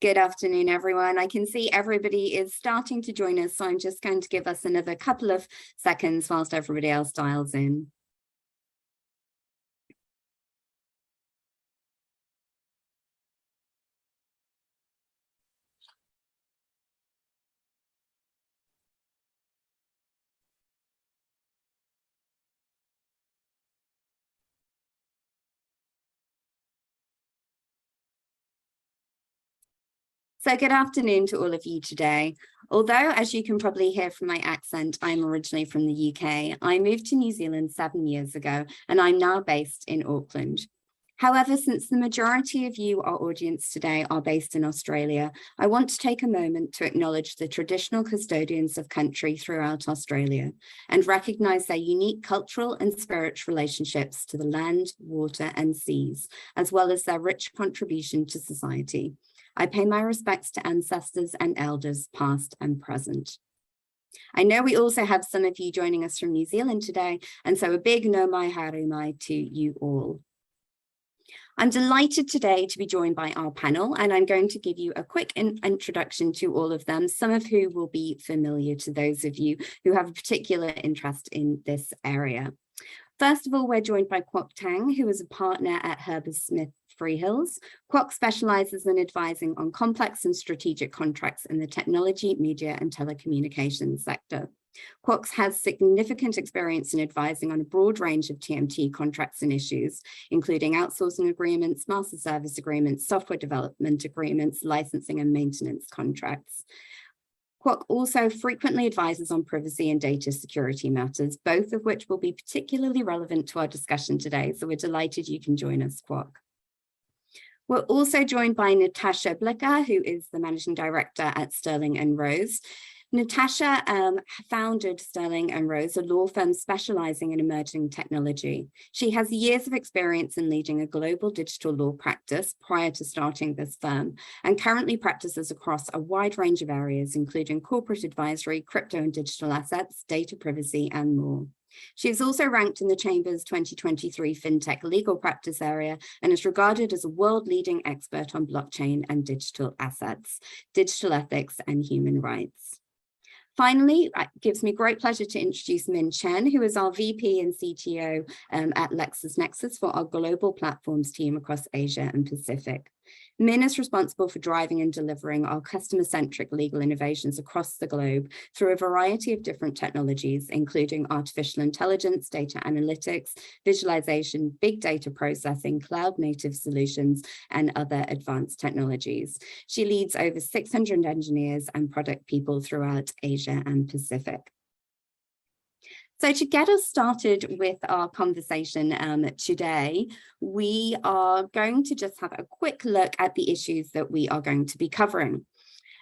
Good afternoon, everyone. I can see everybody is starting to join us, so I'm just going to give us another couple of seconds whilst everybody else dials in. So good afternoon to all of you today. Although, as you can probably hear from my accent, I'm originally from the UK, I moved to New Zealand 7 years ago, and I'm now based in Auckland. However, since the majority of you, our audience today, are based in Australia, I want to take a moment to acknowledge the traditional custodians of country throughout Australia and recognise their unique cultural and spiritual relationships to the land, water and seas, as well as their rich contribution to society. I pay my respects to ancestors and elders, past and present. I know we also have some of you joining us from New Zealand today, and so a big no mai haere mai to you all. I'm delighted today to be joined by our panel, and I'm going to give you a quick introduction to all of them, some of who will be familiar to those of you who have a particular interest in this area. First of all, we're joined by Kwok Tang, who is a partner at Herbert Smith Freehills. Kwok specializes in advising on complex and strategic contracts in the technology, media, and telecommunications sector. Kwok has significant experience in advising on a broad range of TMT contracts and issues, including outsourcing agreements, master service agreements, software development agreements, licensing and maintenance contracts. Kwok also frequently advises on privacy and data security matters, both of which will be particularly relevant to our discussion today. So we're delighted you can join us, Kwok. We're also joined by Natasha Blicker, who is the Managing Director at Sterling and Rose. Natasha founded Sterling and Rose, a law firm specializing in emerging technology. She has years of experience in leading a global digital law practice prior to starting this firm, and currently practices across a wide range of areas, including corporate advisory, crypto and digital assets, data privacy, and more. She is also ranked in the Chamber's 2023 FinTech legal practice area and is regarded as a world-leading expert on blockchain and digital assets, digital ethics, and human rights. Finally, it gives me great pleasure to introduce Min Chen, who is our VP and CTO at LexisNexis for our global platforms team across Asia and Pacific. Min is responsible for driving and delivering our customer-centric legal innovations across the globe through a variety of different technologies, including artificial intelligence, data analytics, visualization, big data processing, cloud-native solutions, and other advanced technologies. She leads over 600 engineers and product people throughout Asia and Pacific. So to get us started with our conversation today, we are going to just have a quick look at the issues that we are going to be covering.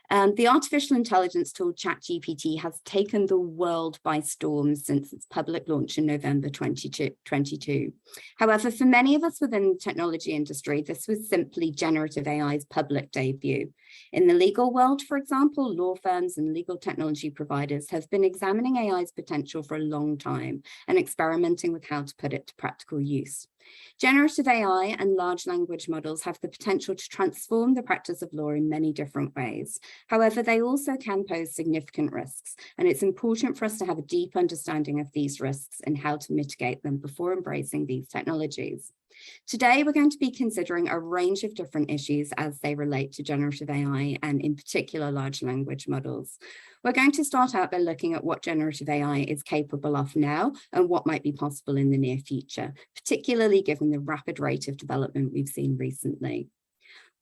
The artificial intelligence tool ChatGPT has taken the world by storm since its public launch in November 2022. However, for many of us within the technology industry, this was simply generative AI's public debut. In the legal world, for example, law firms and legal technology providers have been examining AI's potential for a long time and experimenting with how to put it to practical use. Generative AI and large language models have the potential to transform the practice of law in many different ways. However, they also can pose significant risks, and it's important for us to have a deep understanding of these risks and how to mitigate them before embracing these technologies. Today, we're going to be considering a range of different issues as they relate to generative AI and in particular large language models. We're going to start out by looking at what generative AI is capable of now and what might be possible in the near future, particularly given the rapid rate of development we've seen recently.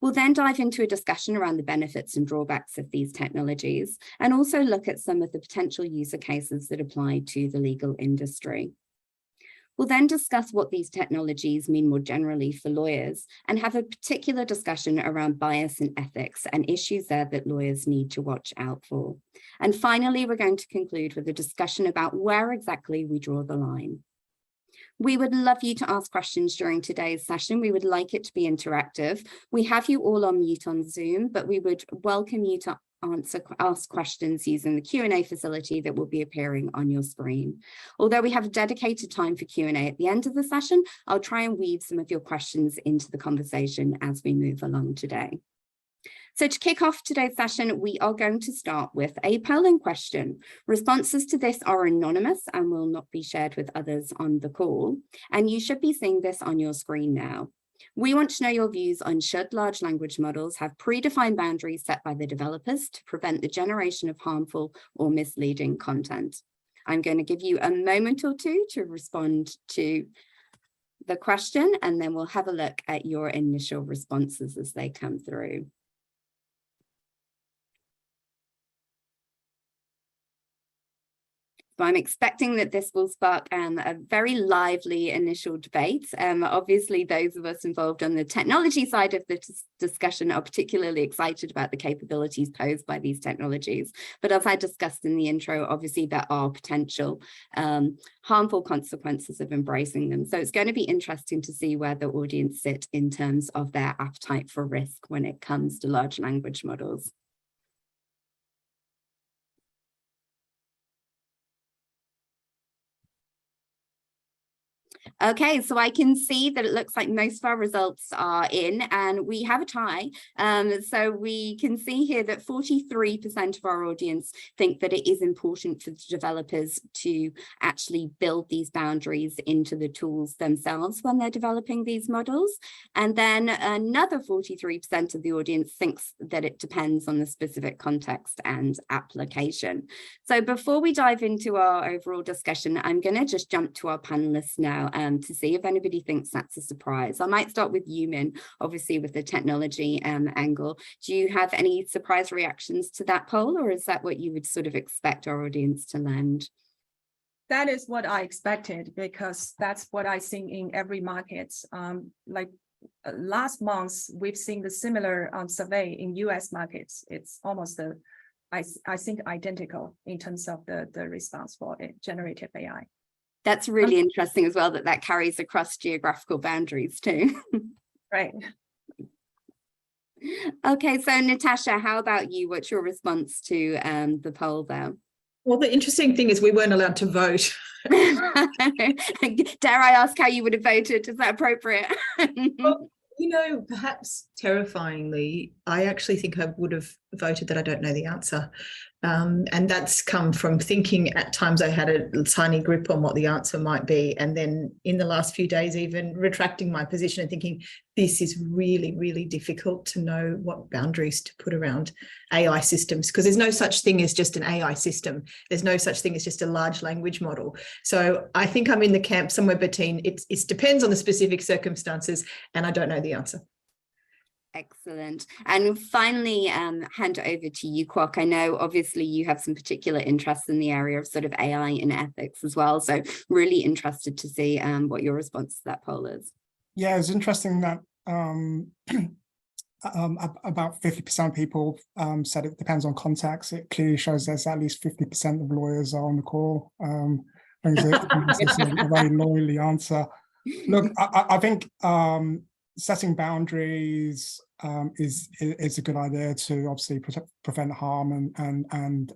We'll then dive into a discussion around the benefits and drawbacks of these technologies and also look at some of the potential user cases that apply to the legal industry. We'll then discuss what these technologies mean more generally for lawyers and have a particular discussion around bias and ethics and issues there that lawyers need to watch out for. And finally, we're going to conclude with a discussion about where exactly we draw the line. We would love you to ask questions during today's session. We would like it to be interactive. We have you all on mute on Zoom, but we would welcome you to ask questions using the Q&A facility that will be appearing on your screen. Although we have a dedicated time for Q&A at the end of the session, I'll try and weave some of your questions into the conversation as we move along today. So to kick off today's session, we are going to start with a polling question. Responses to this are anonymous and will not be shared with others on the call. And you should be seeing this on your screen now. We want to know your views on should large language models have predefined boundaries set by the developers to prevent the generation of harmful or misleading content. I'm going to give you a moment or two to respond to the question, and then we'll have a look at your initial responses as they come through. So I'm expecting that this will spark a very lively initial debate. Obviously, those of us involved on the technology side of the discussion are particularly excited about the capabilities posed by these technologies. But as I discussed in the intro, obviously there are potential harmful consequences of embracing them. So it's going to be interesting to see where the audience sit in terms of their appetite for risk when it comes to large language models. Okay, so I can see that it looks like most of our results are in, and we have a tie. So we can see here that 43% of our audience think that it is important for the developers to actually build these boundaries into the tools themselves when they're developing these models. And then another 43% of the audience thinks that it depends on the specific context and application. So before we dive into our overall discussion, I'm going to just jump to our panelists now to see if anybody thinks that's a surprise. I might start with you, Min, obviously with the technology angle. Do you have any surprise reactions to that poll, or is that what you would sort of expect our audience to land? That is what I expected, because that's what I see in every market. Last month, we've seen the similar survey in US markets. It's almost I think identical in terms of the response for generative AI. That's really interesting as well, that carries across geographical boundaries too. Right. Okay, so Natasha, how about you? What's your response to the poll there? Well, the interesting thing is we weren't allowed to vote. Dare I ask how you would have voted? Is that appropriate? Well, you know, perhaps terrifyingly, I actually think I would have voted that I don't know the answer. And that's come from thinking at times I had a tiny grip on what the answer might be. And then in the last few days, even retracting my position and thinking this is really, really difficult to know what boundaries to put around AI systems, because there's no such thing as just an AI system. There's no such thing as just a large language model. So I think I'm in the camp somewhere between it depends on the specific circumstances, and I don't know the answer. Excellent. And finally, hand it over to you, Kwok. I know obviously you have some particular interest in the area of sort of AI and ethics as well. So really interested to see what your response to that poll is. Yeah, it's interesting that about 50% of people said it depends on context. It clearly shows there's at least 50% of lawyers are on the call. Brings a very lawyerly answer. Look, I think setting boundaries is a good idea to obviously prevent harm and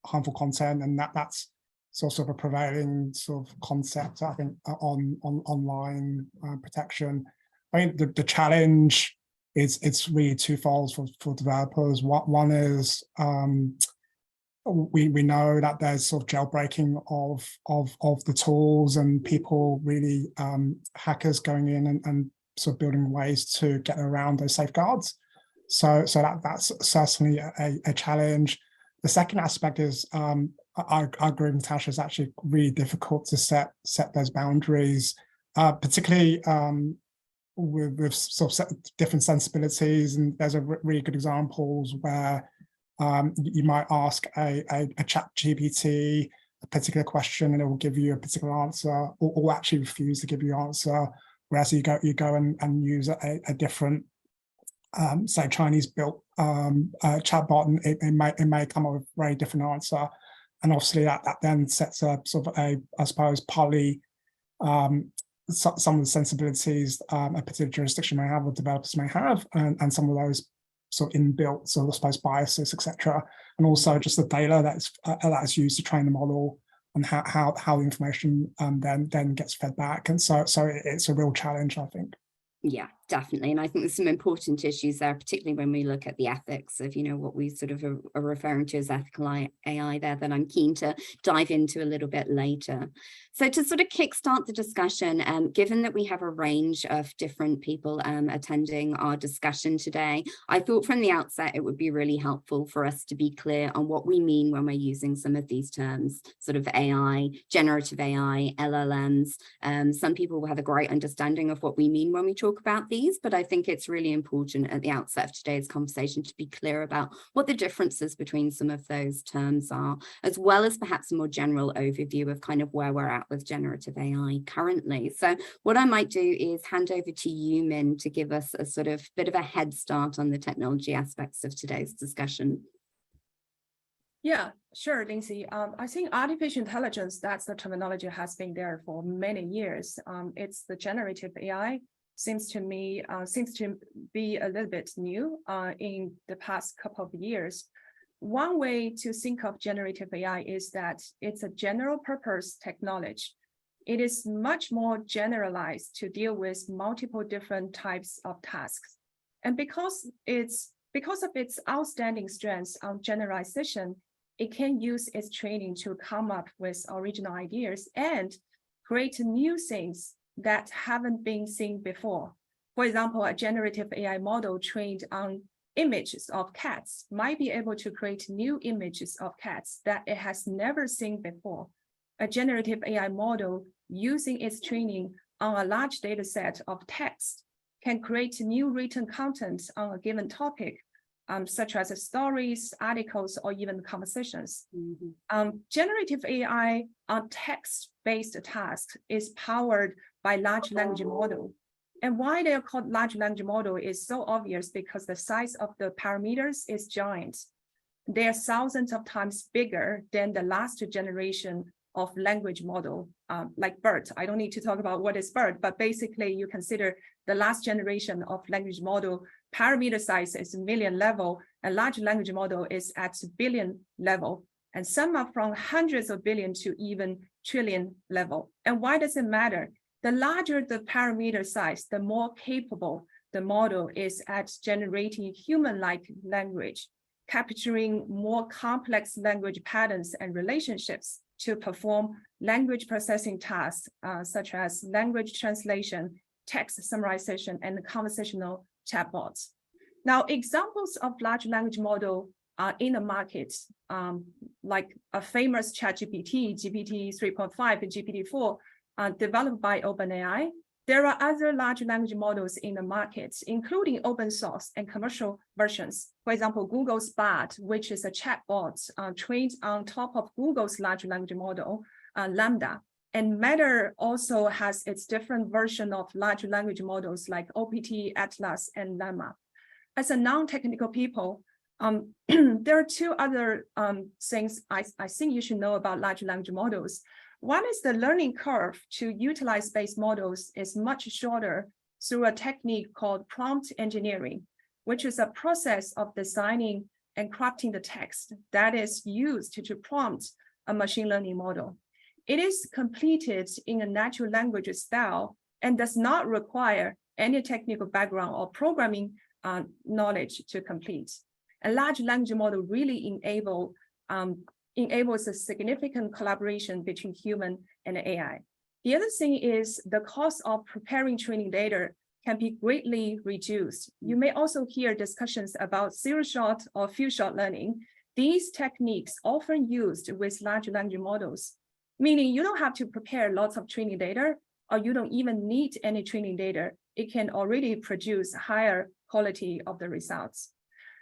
harmful content, and that's sort of a prevailing sort of concept, I think, on online protection. I think the challenge is it's really twofold for developers. One is we know that there's sort of jailbreaking of the tools and people really hackers going in and sort of building ways to get around those safeguards. So that's certainly a challenge. The second aspect is I agree with Natasha, it's actually really difficult to set those boundaries, particularly with sort of different sensibilities. And there's a really good examples where you might ask a chatgpt a particular question and it will give you a particular answer, or actually refuse to give you an answer. Whereas you go and use a different, say, Chinese-built chatbot, and it may come up with a very different answer. And obviously that then sets up sort of I suppose, partly some of the sensibilities a particular jurisdiction may have or developers may have, and some of those sort of inbuilt, so I suppose, biases, etc. And also just the data that's used to train the model, and how the information then gets fed back. And so it's a real challenge, I think. Yeah, Definitely. And I think there's some important issues there, particularly when we look at the ethics of, what we sort of are referring to as ethical AI there, that I'm keen to dive into a little bit later. So to sort of kickstart the discussion, given that we have a range of different people attending our discussion today, I thought from the outset it would be really helpful for us to be clear on what we mean when we're using some of these terms, sort of AI, generative AI, LLMs. Some people will have a great understanding of what we mean when we talk about these, but I think it's really important at the outset of today's conversation to be clear about what the differences between some of those terms are, as well as perhaps a more general overview of kind of where we're at with generative AI currently. So what I might do is hand over to you, Min, to give us a sort of bit of a head start on the technology aspects of today's discussion. Yeah, sure, Lindsay. I think artificial intelligence, that's the terminology, has been there for many years. It's the generative AI. Seems to be a little bit new in the past couple of years. One way to think of generative AI is that it's a general purpose technology. It is much more generalized to deal with multiple different types of tasks. And because of its outstanding strengths on generalization, it can use its training to come up with original ideas and create new things that haven't been seen before. For example, a generative AI model trained on images of cats might be able to create new images of cats that it has never seen before. A generative AI model using its training on a large data set of text can create new written content on a given topic, such as stories, articles, or even conversations. Mm-hmm. Generative AI on text-based tasks is powered by large language model. And why they are called large language model is so obvious because the size of the parameters is giant. They are thousands of times bigger than the last generation of language model, like BERT. I don't need to talk about what is BERT, but basically you consider the last generation of language model parameter size is million level, and large language model is at billion level. And some are from hundreds of billion to even trillion level. And why does it matter? The larger the parameter size, the more capable the model is at generating human-like language, capturing more complex language patterns and relationships to perform language processing tasks, such as language translation, text summarization, and conversational chatbots. Now, examples of large language model in the market, like a famous ChatGPT, GPT 3.5, and GPT-4, developed by OpenAI. There are other large language models in the market, including open source and commercial versions. For example, Google's Bard, which is a chatbot trained on top of Google's large language model, Lambda. And Meta also has its different version of large language models like OPT, Atlas, and Llama. As a non-technical people, there are two other things I think you should know about large language models. One is the learning curve to utilize space models is much shorter through a technique called prompt engineering, which is a process of designing and crafting the text that is used to prompt a machine learning model. It is completed in a natural language style and does not require any technical background or programming knowledge to complete. A large language model really enables a significant collaboration between human and AI. The other thing is the cost of preparing training data can be greatly reduced. You may also hear discussions about zero-shot or few-shot learning. These techniques often used with large language models, meaning you don't have to prepare lots of training data, or you don't even need any training data. It can already produce higher quality of the results.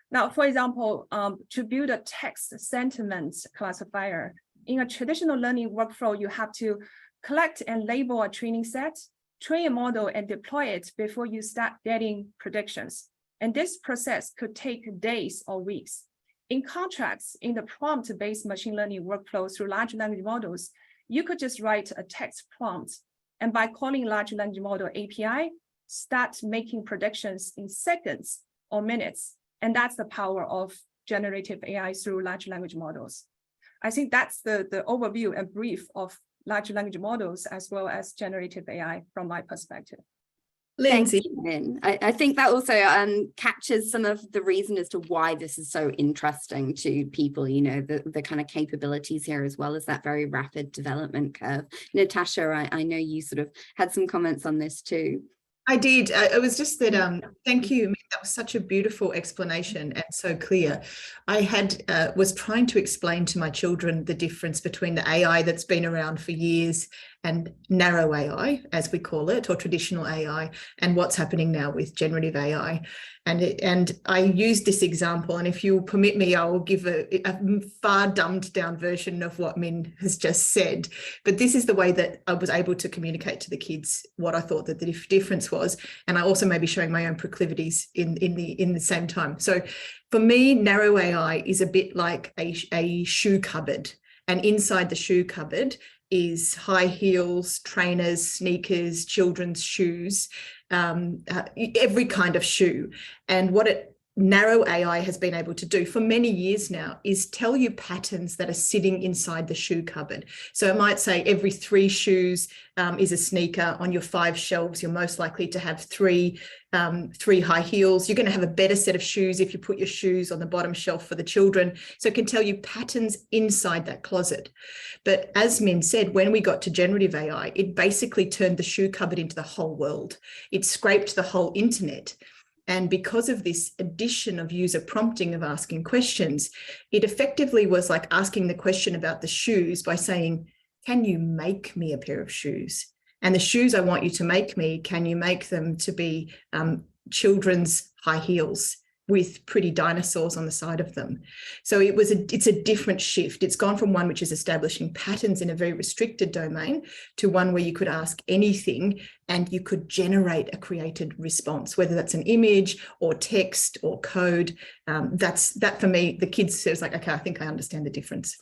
Now, for example, to build a text sentiment classifier, in a traditional learning workflow, you have to collect and label a training set, train a model, and deploy it before you start getting predictions. And this process could take days or weeks. In contrast, in the prompt-based machine learning workflow through large language models, you could just write a text prompt, and by calling large language model API, start making predictions in seconds or minutes. And that's the power of generative AI through large language models. I think that's the overview and brief of large language models as well as generative AI from my perspective. Lindsay. Thank you, Min. I think that also captures some of the reason as to why this is so interesting to people, you know, the kind of capabilities here, as well as that very rapid development curve. Natasha, I know you sort of had some comments on this too. I did. It was just that, thank you. That was such a beautiful explanation and so clear. I was trying to explain to my children the difference between the AI that's been around for years and narrow AI, as we call it, or traditional AI, and what's happening now with generative AI. And I used this example, and if you'll permit me, I will give a far dumbed down version of what Min has just said. But this is the way that I was able to communicate to the kids what I thought that the difference was. And I also may be showing my own proclivities in the same time. So for me, narrow AI is a bit like a shoe cupboard. And inside the shoe cupboard is high heels, trainers, sneakers, children's shoes, every kind of shoe. And what narrow AI has been able to do for many years now is tell you patterns that are sitting inside the shoe cupboard. So it might say every 3 shoes is a sneaker. On your 5 shelves, you're most likely to have 3 high heels. You're going to have a better set of shoes if you put your shoes on the bottom shelf for the children. So it can tell you patterns inside that closet. But as Min said, when we got to generative AI, it basically turned the shoe cupboard into the whole world. It scraped the whole internet. And because of this addition of user prompting of asking questions, it effectively was like asking the question about the shoes by saying, can you make me a pair of shoes? And the shoes I want you to make me, can you make them to be children's high heels with pretty dinosaurs on the side of them? So it's a different shift. It's gone from one which is establishing patterns in a very restricted domain to one where you could ask anything and you could generate a created response, whether that's an image or text or code. That for me, the kids says like, okay, I think I understand the difference.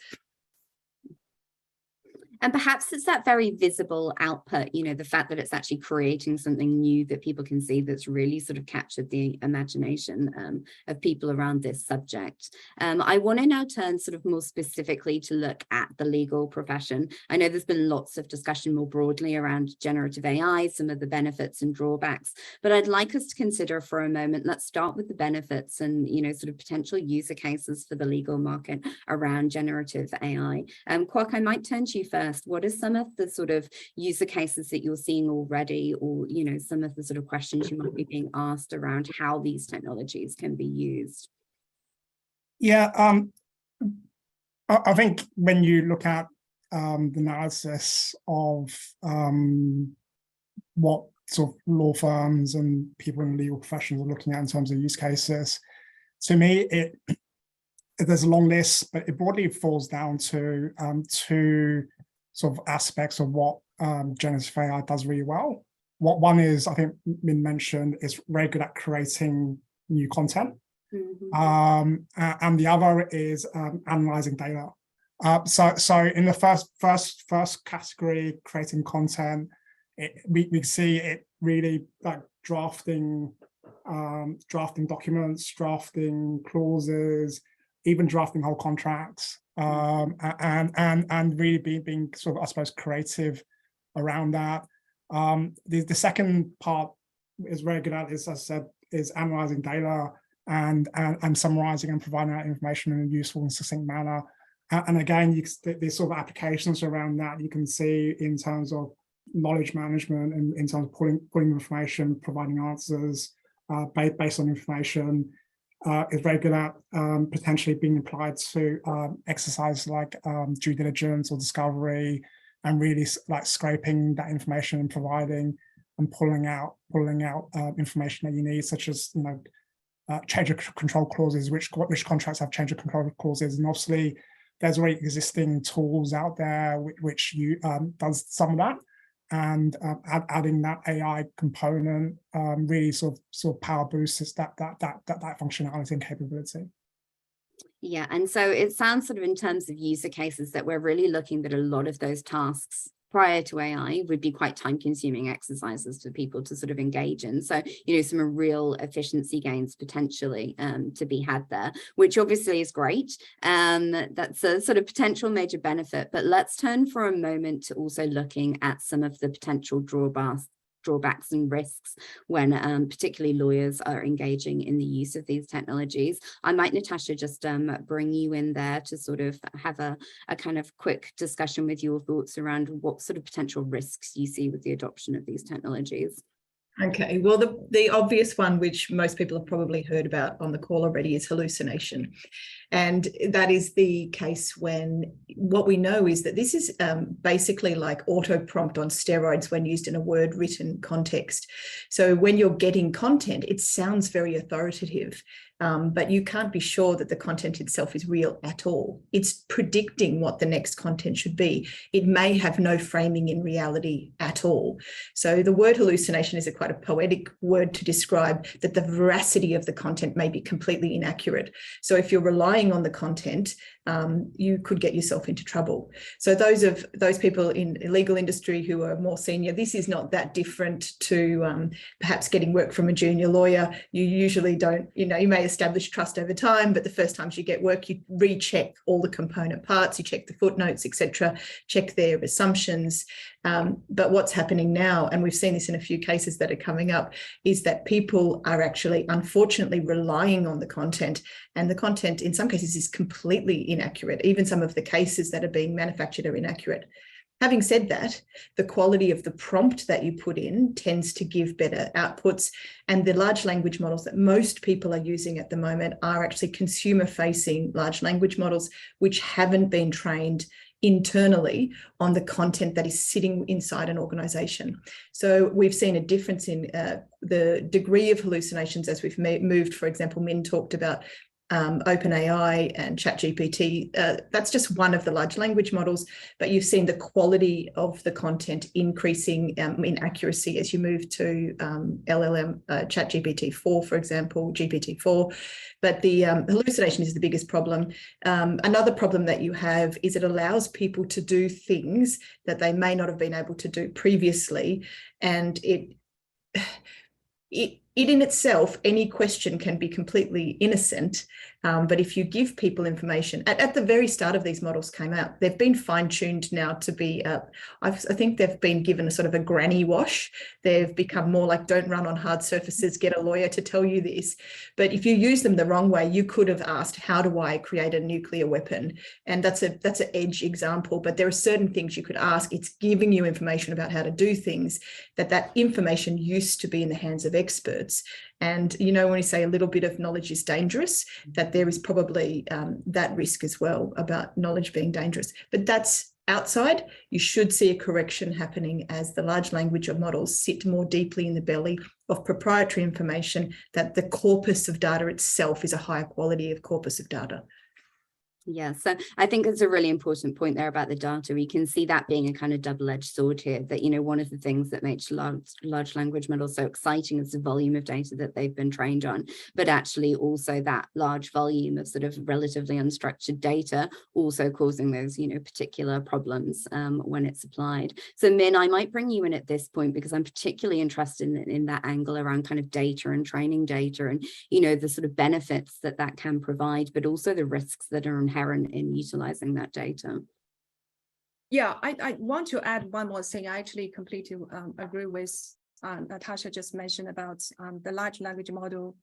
And perhaps it's that very visible output, you know, the fact that it's actually creating something new that people can see that's really sort of captured the imagination of people around this subject. I want to now turn sort of more specifically to look at the legal profession. I know there's been lots of discussion more broadly around generative AI, some of the benefits and drawbacks, but I'd like us to consider for a moment, let's start with the benefits and, you know, sort of potential user cases for the legal market around generative AI. Kwok, I might turn to you first. What are some of the sort of user cases that you're seeing already, or, you know, some of the sort of questions you might be being asked around how these technologies can be used? Yeah, I think when you look at the analysis of what sort of law firms and people in the legal professions are looking at in terms of use cases, to me, there's a long list, but it broadly falls down to 2 sort of aspects of what generative AI does really well. What one is, I think Min mentioned, is very good at creating new content. Mm-hmm. And the other is analyzing data. So in the first category, creating content, we see it really like drafting documents, drafting clauses, even drafting whole contracts, and really being sort of, I suppose, creative around that. The second part is very good at, as I said, is analyzing data and summarizing and providing that information in a useful and succinct manner. And again, there's sort of applications around that you can see in terms of knowledge management and in terms of pulling information, providing answers based on information. Is very good at potentially being applied to exercises like due diligence or discovery, and really like scraping that information and providing and pulling out information that you need, such as, you know, change of control clauses, which contracts have change of control clauses, and obviously there's already existing tools out there which you does some of that. And adding that AI component really sort of power boosts that functionality and capability. Yeah, and so it sounds sort of in terms of user cases that we're really looking at a lot of those tasks prior to AI would be quite time-consuming exercises for people to sort of engage in. So, you know, some real efficiency gains potentially to be had there, which obviously is great. That's a sort of potential major benefit. But let's turn for a moment to also looking at some of the potential drawbacks and risks when particularly lawyers are engaging in the use of these technologies. I might, Natasha, just bring you in there to sort of have a kind of quick discussion with your thoughts around what sort of potential risks you see with the adoption of these technologies. Okay, well, the obvious one, which most people have probably heard about on the call already, is hallucination. And that is the case when what we know is that this is basically like auto prompt on steroids when used in a word written context. So when you're getting content, it sounds very authoritative, but you can't be sure that the content itself is real at all. It's predicting what the next content should be. It may have no framing in reality at all. So the word hallucination is quite a poetic word to describe that the veracity of the content may be completely inaccurate. So if you're relying on the content, you could get yourself into trouble. So those people in the legal industry who are more senior, this is not that different to perhaps getting work from a junior lawyer. You usually don't, you may establish trust over time, but the first times you get work, you recheck all the component parts, you check the footnotes, etc., check their assumptions. But what's happening now, and we've seen this in a few cases that are coming up, is that people are actually, unfortunately, relying on the content, and the content in some cases is completely inaccurate. Even some of the cases that are being manufactured are inaccurate. Having said that, the quality of the prompt that you put in tends to give better outputs, and the large language models that most people are using at the moment are actually consumer-facing large language models, which haven't been trained internally on the content that is sitting inside an organization. So we've seen a difference in the degree of hallucinations as we've moved. For example, Min talked about OpenAI and chatgpt. That's just one of the large language models, but you've seen the quality of the content increasing in accuracy as you move to LLM, chatgpt-4, for example, GPT-4. But the hallucination is the biggest problem. Another problem that you have is it allows people to do things that they may not have been able to do previously, and it in itself, any question can be completely innocent, but if you give people information, at the very start of these models came out, they've been fine-tuned now to be, I think they've been given a sort of a granny wash. They've become more like, don't run on hard surfaces, get a lawyer to tell you this. But if you use them the wrong way, you could have asked, how do I create a nuclear weapon? And that's an edge example, but there are certain things you could ask. It's giving you information about how to do things, that information used to be in the hands of experts. And, when we say a little bit of knowledge is dangerous, that there is probably that risk as well about knowledge being dangerous. But that's outside. You should see a correction happening as the large language models sit more deeply in the belly of proprietary information, that the corpus of data itself is a higher quality of corpus of data. Yeah, so I think it's a really important point there about the data. We can see that being a kind of double-edged sword here, that, one of the things that makes large language models so exciting is the volume of data that they've been trained on, but actually also that large volume of sort of relatively unstructured data also causing those, particular problems when it's applied. So Min, I might bring you in at this point because I'm particularly interested in that angle around kind of data and training data and, the sort of benefits that can provide, but also the risks that are inherent in utilizing that data. Yeah, I want to add one more thing. I actually completely agree with Natasha just mentioned about the large language model.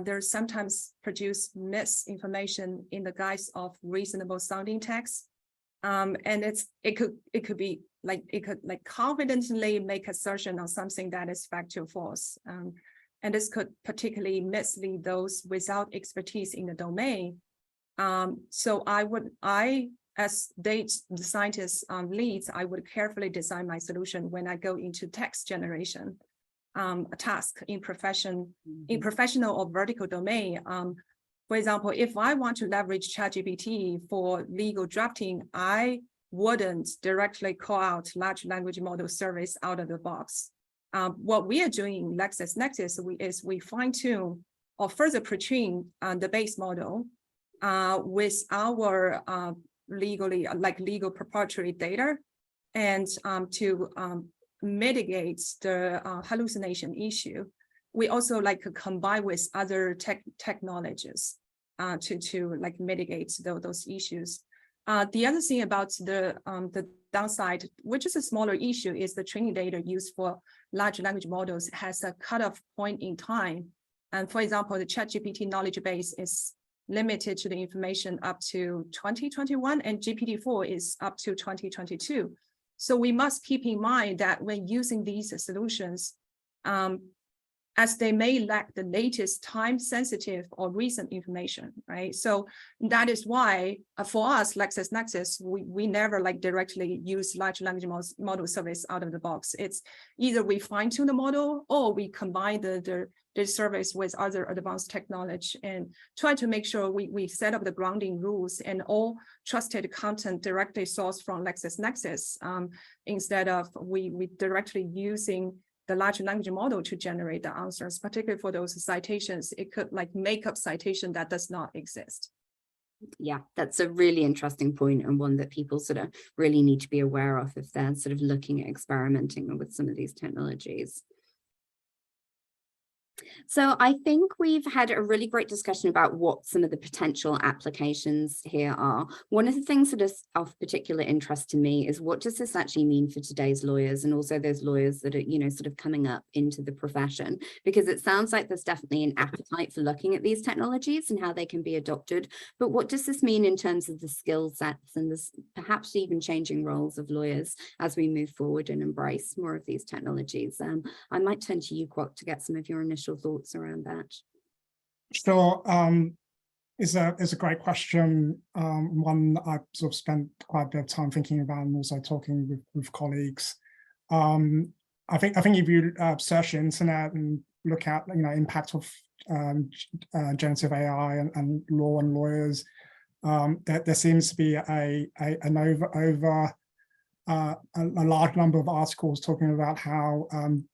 There's sometimes produce misinformation in the guise of reasonable sounding text, and it could be like confidently make assertion on something that is factual false, and this could particularly mislead those without expertise in the domain. So as data scientist leads, I would carefully design my solution when I go into text generation, a task in professional or vertical domain. For example, if I want to leverage ChatGPT for legal drafting, I wouldn't directly call out large language model service out of the box. What we are doing in LexisNexis is we fine-tune or further pre-train the base model with our legal proprietary data, and to mitigate the hallucination issue. We also combine with other technologies to mitigate those issues. The other thing about the downside, which is a smaller issue, is the training data used for large language models has a cutoff point in time. And for example, the ChatGPT knowledge base is limited to the information up to 2021, and GPT-4 is up to 2022. So we must keep in mind that when using these solutions, as they may lack the latest time-sensitive or recent information, right? So that is why for us, LexisNexis, we never like directly use large language model service out of the box. It's either we fine-tune the model or we combine the service with other advanced technology and try to make sure we set up the grounding rules and all trusted content directly sourced from LexisNexis instead of we directly using the large language model to generate the answers, particularly for those citations. It could like make up citation that does not exist. Yeah, that's a really interesting point, and one that people sort of really need to be aware of if they're sort of looking at experimenting with some of these technologies. So I think we've had a really great discussion about what some of the potential applications here are. One of the things that is of particular interest to me is, what does this actually mean for today's lawyers, and also those lawyers that are, you know, sort of coming up into the profession? Because it sounds like there's definitely an appetite for looking at these technologies and how they can be adopted. But what does this mean in terms of the skill sets and this perhaps even changing roles of lawyers as we move forward and embrace more of these technologies? I might turn to you, Kwok, to get some of your initial thoughts around that. Sure. Is a great question. One I've sort of spent quite a bit of time thinking about and also talking with colleagues. I think if you search the internet and look at, you know, impact of generative AI and law and lawyers, there seems to be a large number of articles talking about how,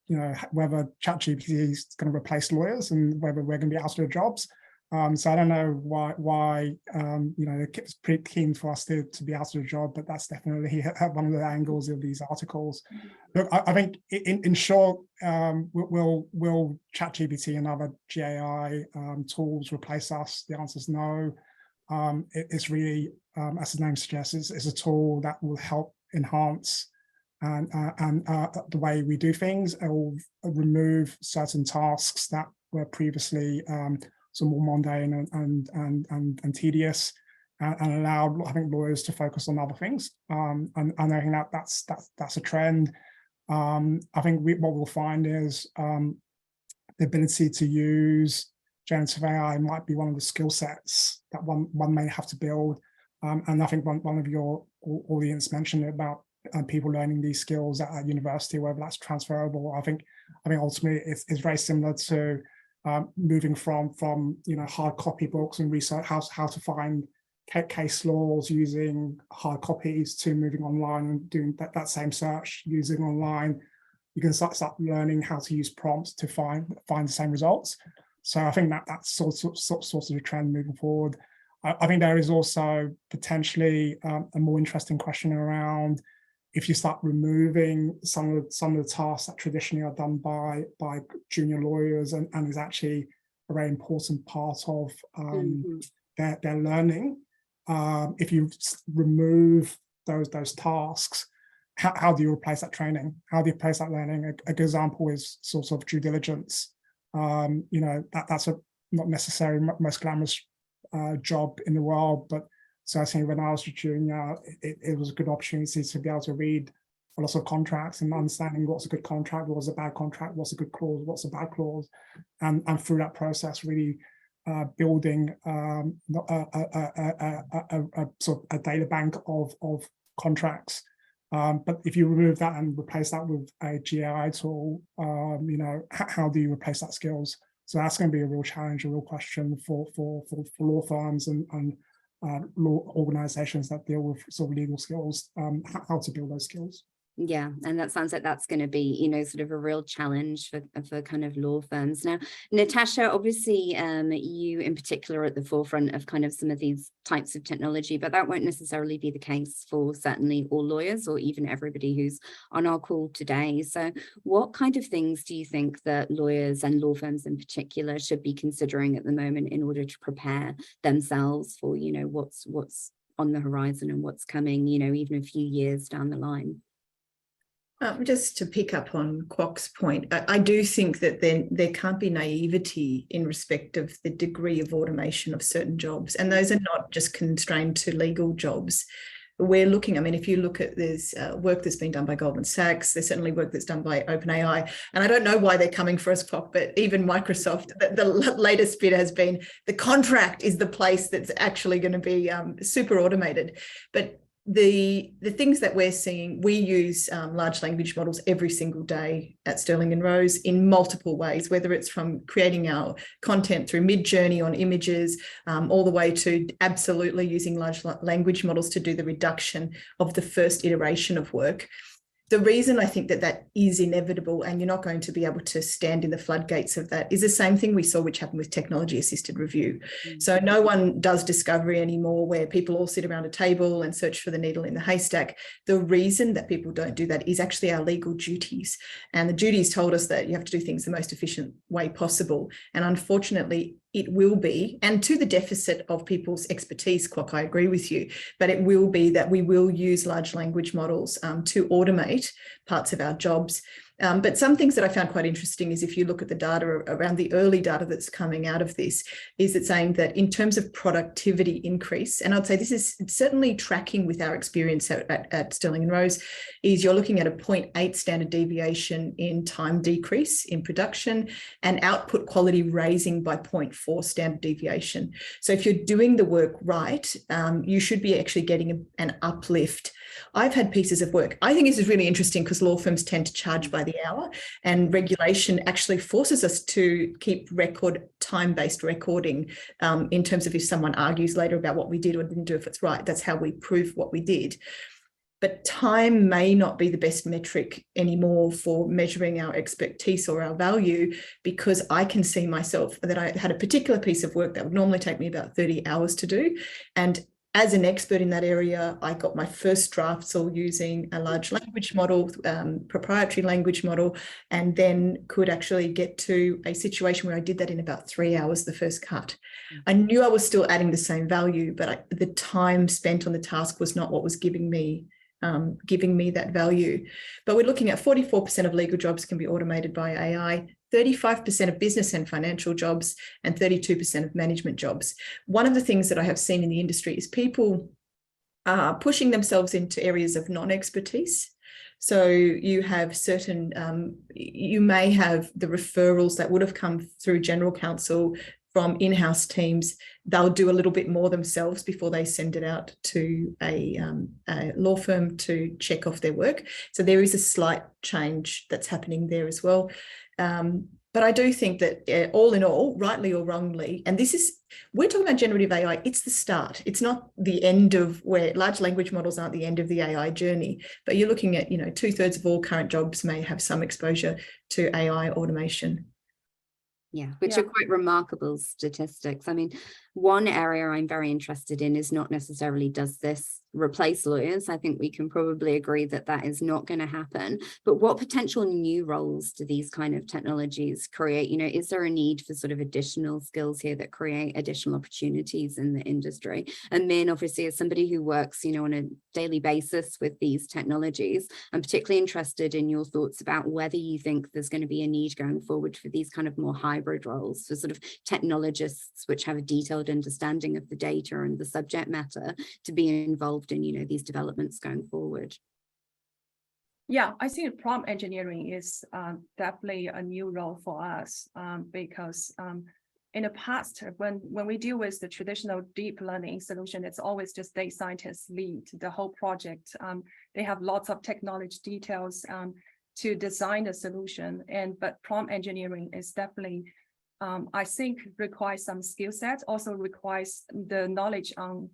you know, whether ChatGPT is going to replace lawyers and whether we're going to be out of their jobs. So I don't know why you know, it's pretty keen for us to be out of the job, but that's definitely one of the angles of these articles. Look, I think in short, will ChatGPT and other GAI tools replace us? The answer is no. It's really, as the name suggests, it's a tool that will help enhance and the way we do things. It will remove certain tasks that were previously some more mundane and tedious, and allow, I think, lawyers to focus on other things. And I think that's a trend. I think what we'll find is the ability to use generative AI might be one of the skill sets that one may have to build. And I think one of your audience mentioned about people learning these skills at university, whether that's transferable. I think ultimately it's very similar to moving from you know, hard copy books and research how to find case laws using hard copies, to moving online and doing that same search using online. You can start learning how to use prompts to find the same results. So I think that's sort of the trend moving forward. I think there is also potentially a more interesting question around, if you start removing some of the tasks that traditionally are done by junior lawyers and is actually a very important part of their learning. If you remove those tasks, how do you replace that training? How do you replace that learning? A good example is sort of due diligence. You know, that's a not necessarily most glamorous job in the world, but certainly when I was a junior, it was a good opportunity to be able to read a lot of contracts and understanding what's a good contract, what's a bad contract, what's a good clause, what's a bad clause, and through that process really building a sort of a data bank of contracts. But if you remove that and replace that with a GAI tool, you know, how do you replace that skills? So that's going to be a real challenge, a real question for law firms and law organizations that deal with sort of legal skills, how to build those skills. Yeah, and that sounds like that's going to be, you know, sort of a real challenge for kind of law firms. Now, Natasha, obviously, you in particular are at the forefront of kind of some of these types of technology, but that won't necessarily be the case for certainly all lawyers or even everybody who's on our call today. So what kind of things do you think that lawyers and law firms in particular should be considering at the moment in order to prepare themselves for, you know, what's on the horizon and what's coming, you know, even a few years down the line? Just to pick up on Kwok's point, I do think that there can't be naivety in respect of the degree of automation of certain jobs. And those are not just constrained to legal jobs. We're looking, I mean, if you look at there's work that's been done by Goldman Sachs, there's certainly work that's done by OpenAI. And I don't know why they're coming for us, Kwok, but even Microsoft, the latest bit has been the contract is the place that's actually going to be super automated. But the things that we're seeing, we use large language models every single day at Sterling and Rose in multiple ways, whether it's from creating our content through Mid-Journey on images, all the way to absolutely using large language models to do the reduction of the first iteration of work. The reason I think that is inevitable and you're not going to be able to stand in the floodgates of that is the same thing we saw which happened with technology assisted review. So no one does discovery anymore where people all sit around a table and search for the needle in the haystack. The reason that people don't do that is actually our legal duties. And the duties told us that you have to do things the most efficient way possible. And unfortunately, it will be, and to the deficit of people's expertise, Kwok, I agree with you, but it will be that we will use large language models to automate parts of our jobs. But some things that I found quite interesting is if you look at the data around the early data that's coming out of this, is it saying that in terms of productivity increase, and I'd say this is certainly tracking with our experience at Sterling and Rose, is you're looking at a 0.8 standard deviation in time decrease in production and output quality raising by 0.4 standard deviation. So if you're doing the work right, you should be actually getting an uplift. I've had pieces of work. I think this is really interesting because law firms tend to charge by the hour, and regulation actually forces us to keep time-based recording in terms of if someone argues later about what we did or didn't do, if it's right, that's how we prove what we did. But time may not be the best metric anymore for measuring our expertise or our value, because I can see myself that I had a particular piece of work that would normally take me about 30 hours to do. And as an expert in that area, I got my first drafts all using a large language model, proprietary language model, and then could actually get to a situation where I did that in about 3 hours, the first cut. I knew I was still adding the same value, but the time spent on the task was not what was giving me that value. But we're looking at 44% of legal jobs can be automated by AI, 35% of business and financial jobs, and 32% of management jobs. One of the things that I have seen in the industry is people are pushing themselves into areas of non-expertise. So you have certain, you may have the referrals that would have come through general counsel from in-house teams. They'll do a little bit more themselves before they send it out to a law firm to check off their work. So there is a slight change that's happening there as well. But I do think that all in all, rightly or wrongly, and we're talking about generative AI, it's the start. It's not the end of where large language models aren't the end of the AI journey, but you're looking at, 2/3 of all current jobs may have some exposure to AI automation. Yeah, which are quite remarkable statistics. I mean, one area I'm very interested in is not necessarily does this replace lawyers. I think we can probably agree that that is not going to happen. But what potential new roles do these kind of technologies create? Is there a need for sort of additional skills here that create additional opportunities in the industry? And then obviously as somebody who works, on a daily basis with these technologies, I'm particularly interested in your thoughts about whether you think there's going to be a need going forward for these kind of more hybrid roles for sort of technologists which have a detailed understanding of the data and the subject matter to be involved in, these developments going forward. Yeah, I think prompt engineering is definitely a new role for us because in the past, when we deal with the traditional deep learning solution, it's always just data scientists lead the whole project. They have lots of technology details to design the solution, but prompt engineering is definitely, I think, requires some skill sets, also requires the knowledge on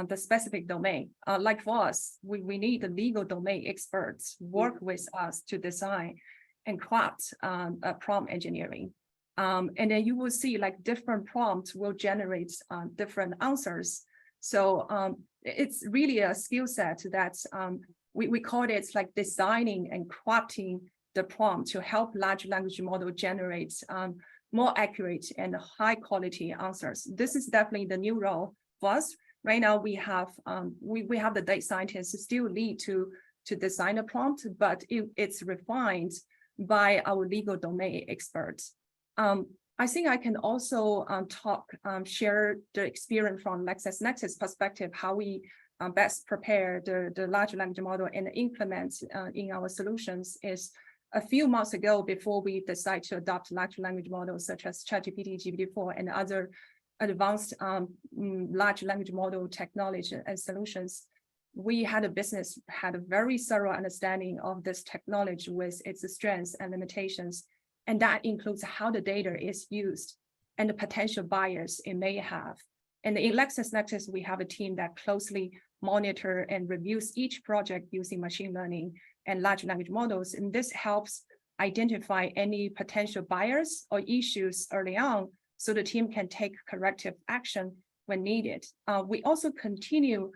the specific domain. Like for us, we need the legal domain experts work with us to design and craft prompt engineering. And then you will see like different prompts will generate different answers. So it's really a skill set that we call it like designing and crafting the prompt to help large language model generate more accurate and high quality answers. This is definitely the new role for us. Right now we have the data scientists still lead to design a prompt, but it's refined by our legal domain experts. I think I can also share the experience from LexisNexis perspective, how we best prepare the large language model and implement in our solutions. Is a few months ago, before we decide to adopt large language models such as ChatGPT, GPT-4, and other advanced large language model technology and solutions, we had a very thorough understanding of this technology with its strengths and limitations. And that includes how the data is used and the potential bias it may have. And in LexisNexis, we have a team that closely monitor and reviews each project using machine learning and large language models. And this helps identify any potential bias or issues early on, so the team can take corrective action when needed. We also continue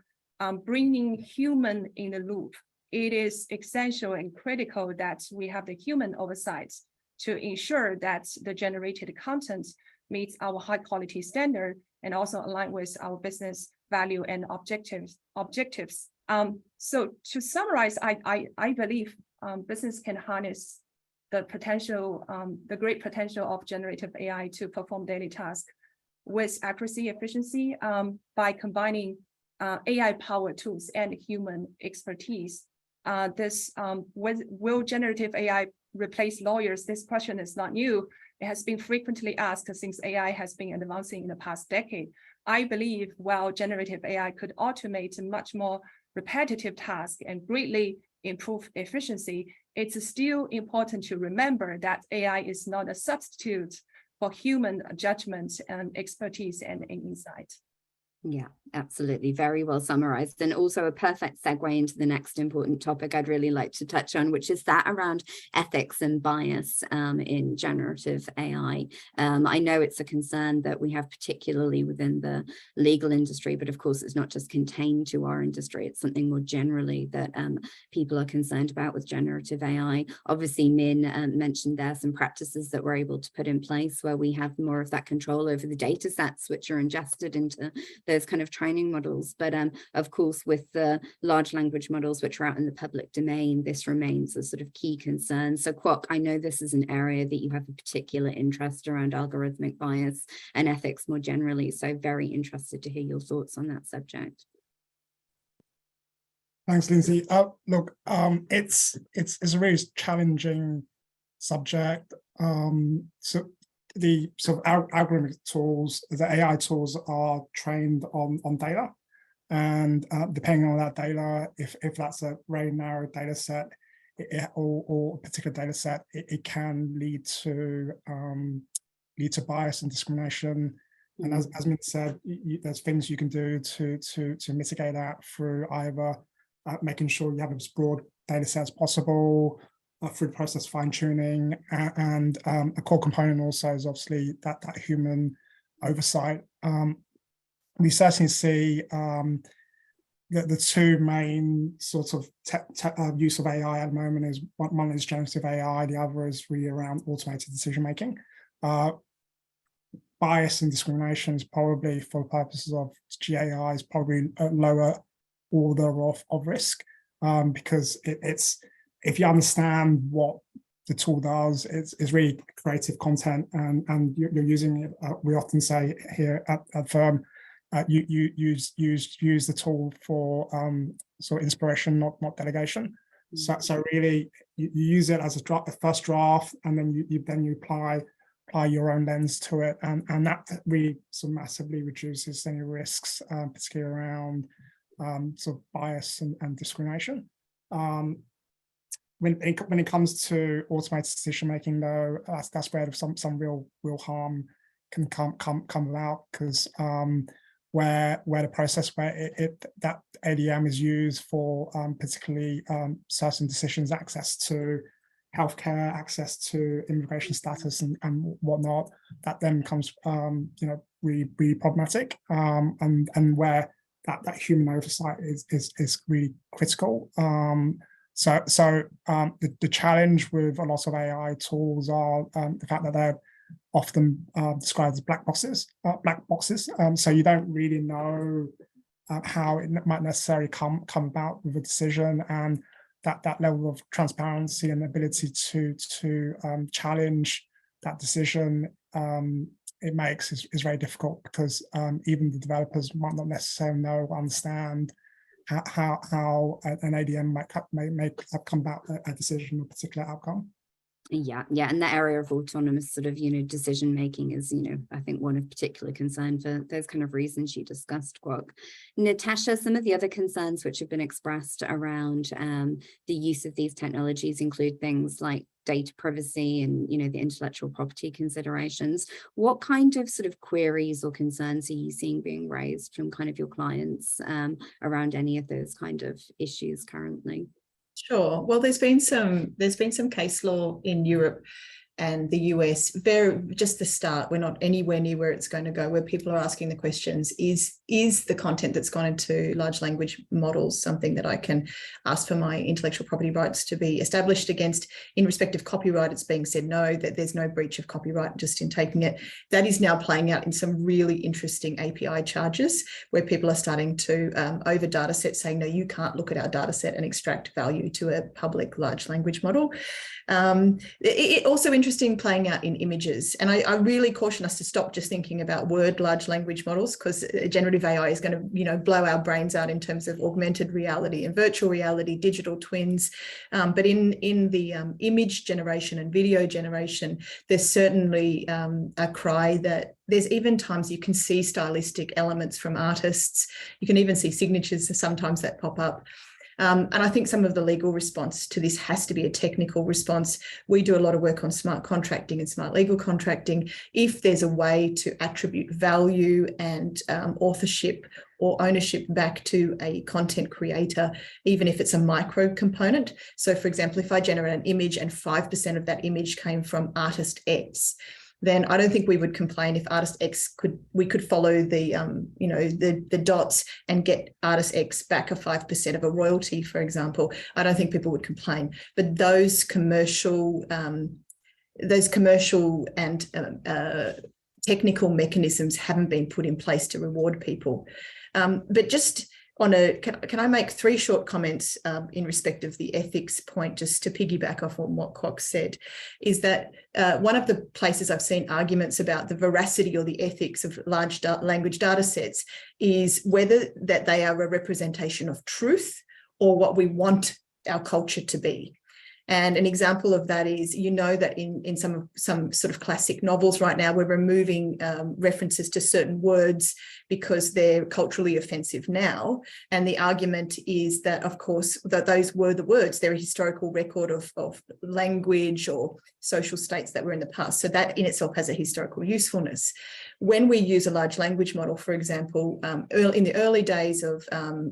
bringing human in the loop. It is essential and critical that we have the human oversight to ensure that the generated content meets our high quality standard and also align with our business value and objectives. So to summarize, I believe business can harness the potential, the great potential of generative AI to perform daily tasks with accuracy, efficiency, by combining AI-powered tools and human expertise. Will generative AI replace lawyers? This question is not new. It has been frequently asked since AI has been advancing in the past decade. I believe while generative AI could automate much more repetitive tasks and greatly improve efficiency, it's still important to remember that AI is not a substitute for human judgment and expertise and insight. Yeah, absolutely. Very well summarized. And also a perfect segue into the next important topic I'd really like to touch on, which is that around ethics and bias in generative AI. I know it's a concern that we have particularly within the legal industry, but of course it's not just contained to our industry. It's something more generally that people are concerned about with generative AI. Obviously, Min mentioned there some practices that we're able to put in place where we have more of that control over the data sets which are ingested into those kind of training models. But of course, with the large language models which are out in the public domain, this remains a sort of key concern. So Kwok, I know this is an area that you have a particular interest around algorithmic bias and ethics more generally. So very interested to hear your thoughts on that subject. Thanks, Lindsay. Look, it's a really challenging subject. So the sort of algorithmic tools, the AI tools, are trained on data, and depending on that data, if that's a very narrow data set or a particular data set, it can lead to bias and discrimination. And as Min said, there's things you can do to mitigate that through either making sure you have as broad data set as possible, through the process fine-tuning, and a core component also is obviously that human oversight. We certainly see the two main sorts of use of AI at the moment is one is generative AI, the other is really around automated decision making. Bias and discrimination is probably, for purposes of GAI, is probably a lower order of risk, because it's, if you understand what the tool does, it's really creative content, and you're using it. We often say here at firm, you use the tool for sort of inspiration, not delegation. So really, you use it as a first draft, and then you apply your own lens to it, and that really sort of massively reduces any risks, particularly around sort of bias and discrimination. When it comes to automated decision making, though, that's where some real harm can come about, because where the process where that ADM is used for particularly certain decisions, access to healthcare, access to immigration status and whatnot, that then becomes really problematic, and where that human oversight is really critical. So the challenge with a lot of AI tools are the fact that they're often described as black boxes. So you don't really know how it might necessarily come about with a decision, and that level of transparency and ability to challenge that decision it makes is very difficult, because even the developers might not necessarily know or understand how an ADM might have come about a decision or particular outcome. Yeah, and that area of autonomous sort of, decision making is, I think one of particular concern for those kind of reasons you discussed, Kwok. Natasha, some of the other concerns which have been expressed around the use of these technologies include things like data privacy and, the intellectual property considerations. What kind of sort of queries or concerns are you seeing being raised from kind of your clients around any of those kind of issues currently? Sure. Well, there's been some case law in Europe and the US, just the start. We're not anywhere near where it's going to go, where people are asking the questions, is the content that's gone into large language models something that I can ask for my intellectual property rights to be established against? In respect of copyright, it's being said no, that there's no breach of copyright just in taking it. That is now playing out in some really interesting API charges, where people are starting to, over data sets, saying, no, you can't look at our data set and extract value to a public large language model. It also interesting playing out in images. And I really caution us to stop just thinking about word large language models, because generative AI is going to, blow our brains out in terms of augmented reality and virtual reality, digital twins. But in the image generation and video generation, there's certainly a cry that there's even times you can see stylistic elements from artists. You can even see signatures sometimes that pop up. And I think some of the legal response to this has to be a technical response. We do a lot of work on smart contracting and smart legal contracting. If there's a way to attribute value and authorship or ownership back to a content creator, even if it's a micro component. So for example, if I generate an image and 5% of that image came from artist X, then I don't think we would complain if artist X we could follow the the dots and get artist X back a 5% of a royalty, for example. I don't think people would complain. But those commercial and technical mechanisms haven't been put in place to reward people. But just on can I make 3 short comments in respect of the ethics point, just to piggyback off on what Kwok said, is that one of the places I've seen arguments about the veracity or the ethics of large language data sets is whether that they are a representation of truth or what we want our culture to be. And an example of that is, that in some sort of classic novels right now, we're removing references to certain words because they're culturally offensive now. And the argument is that, of course, that those were the words. They're a historical record of language or social states that were in the past. So that in itself has a historical usefulness. When we use a large language model, for example, in the early days of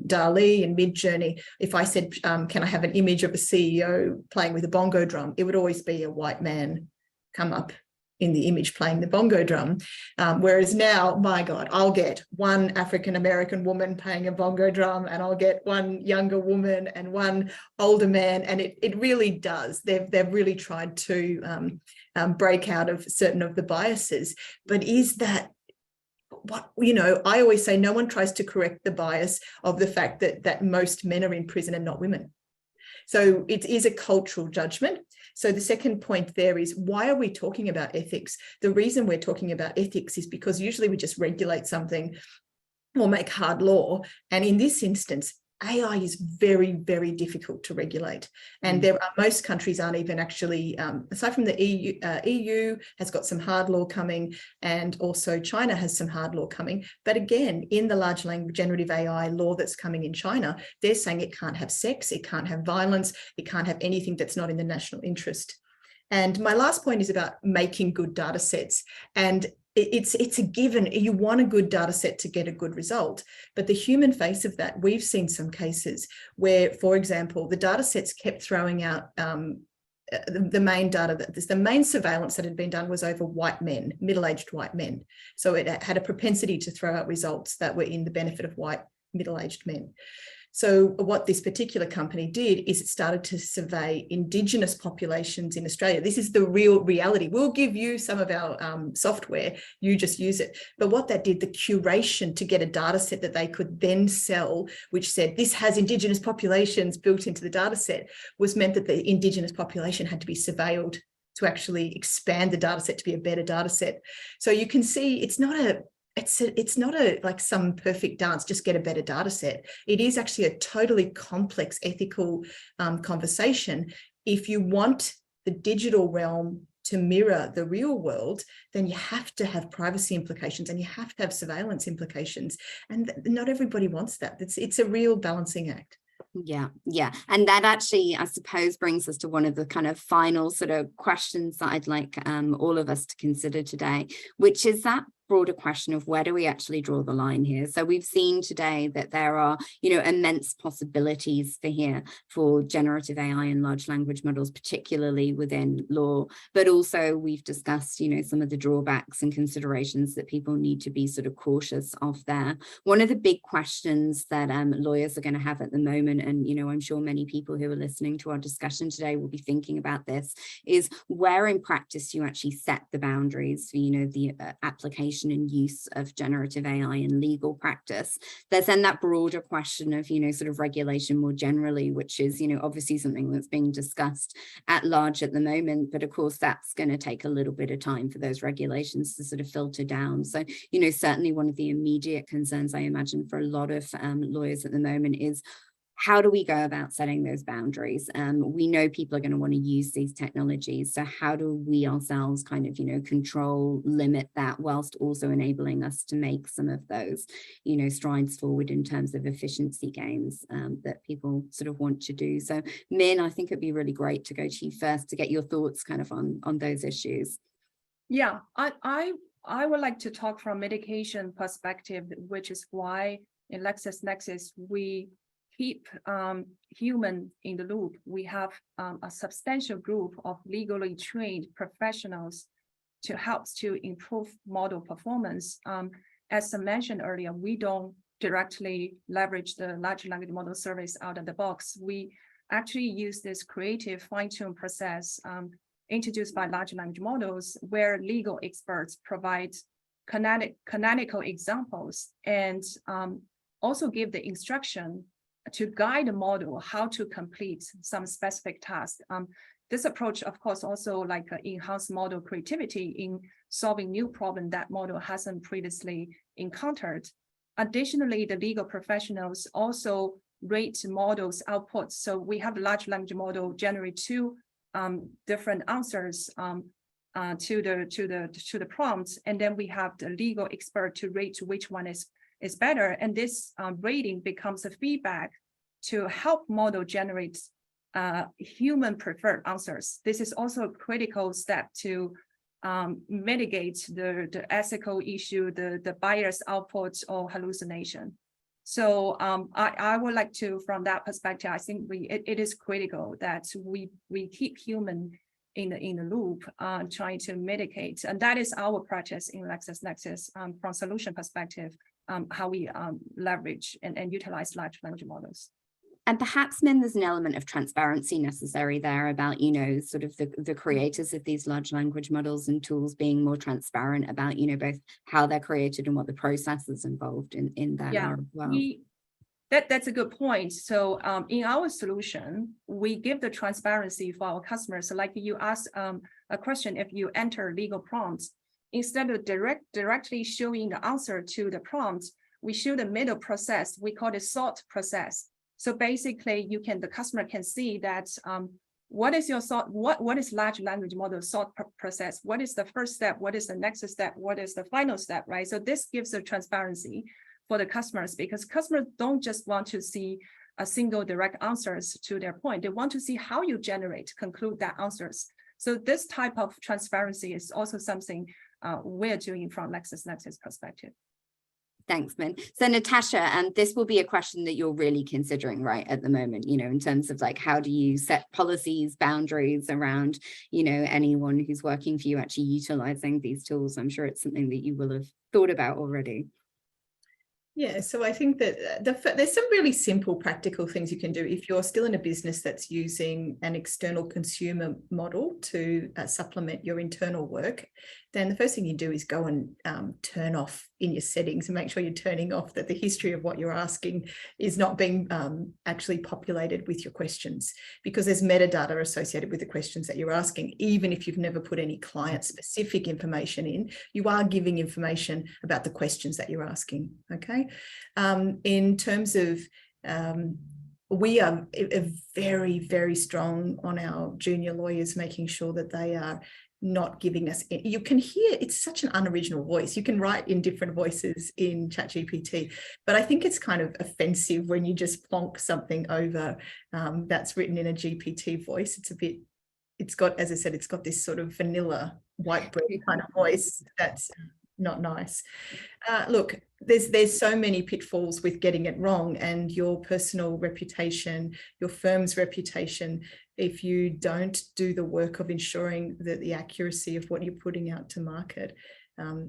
DALL-E and Midjourney, if I said, can I have an image of a CEO playing with a bongo drum, it would always be a white man come up in the image playing the bongo drum. Whereas now, my God, I'll get one African-American woman playing a bongo drum, and I'll get one younger woman and one older man. And it really does. They've really tried to break out of certain of the biases. But is that what, I always say no one tries to correct the bias of the fact that most men are in prison and not women. So it is a cultural judgment. So the second point there is, why are we talking about ethics? The reason we're talking about ethics is because usually we just regulate something or make hard law. And in this instance, AI is very, very difficult to regulate. And most countries aren't even actually, aside from the EU has got some hard law coming, and also China has some hard law coming. But again, in the large language generative AI law that's coming in China, they're saying it can't have sex, it can't have violence, it can't have anything that's not in the national interest. And my last point is about making good data sets. And it's a given. You want a good data set to get a good result. But the human face of that, we've seen some cases where, for example, the data sets kept throwing out the main data, the main surveillance that had been done was over white men, middle-aged white men. So it had a propensity to throw out results that were in the benefit of white middle-aged men. So what this particular company did is it started to survey Indigenous populations in Australia. This is the real reality. We'll give you some of our software, you just use it. But what that did, the curation to get a data set that they could then sell, which said this has Indigenous populations built into the data set, was meant that the Indigenous population had to be surveilled to actually expand the data set to be a better data set. So you can see it's not a like some perfect dance, just get a better data set. It is actually a totally complex ethical conversation. If you want the digital realm to mirror the real world, then you have to have privacy implications and you have to have surveillance implications. And not everybody wants that. It's a real balancing act. Yeah. And that actually, I suppose, brings us to one of the kind of final sort of questions that I'd like all of us to consider today, which is that broader question of where do we actually draw the line here? So we've seen today that there are, immense possibilities for generative AI and large language models, particularly within law, but also we've discussed, some of the drawbacks and considerations that people need to be sort of cautious of there. One of the big questions that lawyers are going to have at the moment, and, I'm sure many people who are listening to our discussion today will be thinking about this, is where in practice you actually set the boundaries for, the application and use of generative AI in legal practice. There's then that broader question of, sort of regulation more generally, which is, obviously something that's being discussed at large at the moment. But of course, that's going to take a little bit of time for those regulations to sort of filter down. So, certainly one of the immediate concerns, I imagine, for a lot of lawyers at the moment is, how do we go about setting those boundaries? We know people are going to want to use these technologies. So how do we ourselves kind of, control, limit that, whilst also enabling us to make some of those, strides forward in terms of efficiency gains that people sort of want to do. So Min, I think it'd be really great to go to you first to get your thoughts kind of on those issues. Yeah, I would like to talk from mitigation perspective, which is why in LexisNexis, we keep human in the loop. We have a substantial group of legally trained professionals to help to improve model performance. As I mentioned earlier, we don't directly leverage the large language model service out of the box. We actually use this creative fine-tune process introduced by large language models, where legal experts provide canonical examples and also give the instruction to guide the model how to complete some specific task. This approach, of course, also like enhance model creativity in solving new problem that model hasn't previously encountered. Additionally, the legal professionals also rate models outputs. So we have the large language model generate two different answers to the prompts, and then we have the legal expert to rate which one is better. And this rating becomes a feedback to help model generate human preferred answers. This is also a critical step to mitigate the ethical issue, the bias output or hallucination. So I would like to, from that perspective, I think it is critical that we keep human in the loop, trying to mitigate, and that is our practice in LexisNexis from solution perspective, how we leverage and utilize large language models. And perhaps, Min, there's an element of transparency necessary there about, sort of the creators of these large language models and tools being more transparent about, both how they're created and what the processes involved in that are as well. That's a good point. So in our solution, we give the transparency for our customers. So like you asked a question, if you enter legal prompts, instead of directly showing the answer to the prompt, we show the middle process. We call it sort process. So basically, the customer can see that what is your sort, what is large language model sort process? What is the first step? What is the next step? What is the final step, right? So this gives a transparency for the customers, because customers don't just want to see a single direct answers to their point. They want to see how you conclude that answers. So this type of transparency is also something we're doing from LexisNexis perspective. Thanks, Min. So Natasha, and this will be a question that you're really considering right at the moment, in terms of like, how do you set policies, boundaries around, anyone who's working for you actually utilizing these tools? I'm sure it's something that you will have thought about already. Yeah, so I think that there's some really simple practical things you can do if you're still in a business that's using an external consumer model to supplement your internal work. Then the first thing you do is go and turn off in your settings and make sure you're turning off that the history of what you're asking is not being actually populated with your questions, because there's metadata associated with the questions that you're asking. Even if you've never put any client specific information in, you are giving information about the questions that you're asking. Okay. In terms of we are very, very strong on our junior lawyers, making sure that they are not giving us, you can hear it's such an unoriginal voice. You can write in different voices in ChatGPT, but I think it's kind of offensive when you just plonk something over that's written in a GPT voice. It's got, as I said, it's got this sort of vanilla white bread kind of voice that's not nice. Look, there's so many pitfalls with getting it wrong, and your personal reputation, your firm's reputation, if you don't do the work of ensuring that the accuracy of what you're putting out to market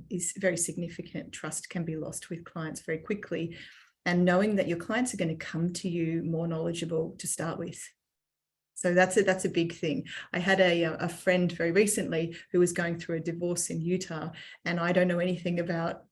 is very significant. Trust can be lost with clients very quickly, and knowing that your clients are going to come to you more knowledgeable to start with. So that's a big thing. I had a friend very recently who was going through a divorce in Utah, and I don't know anything about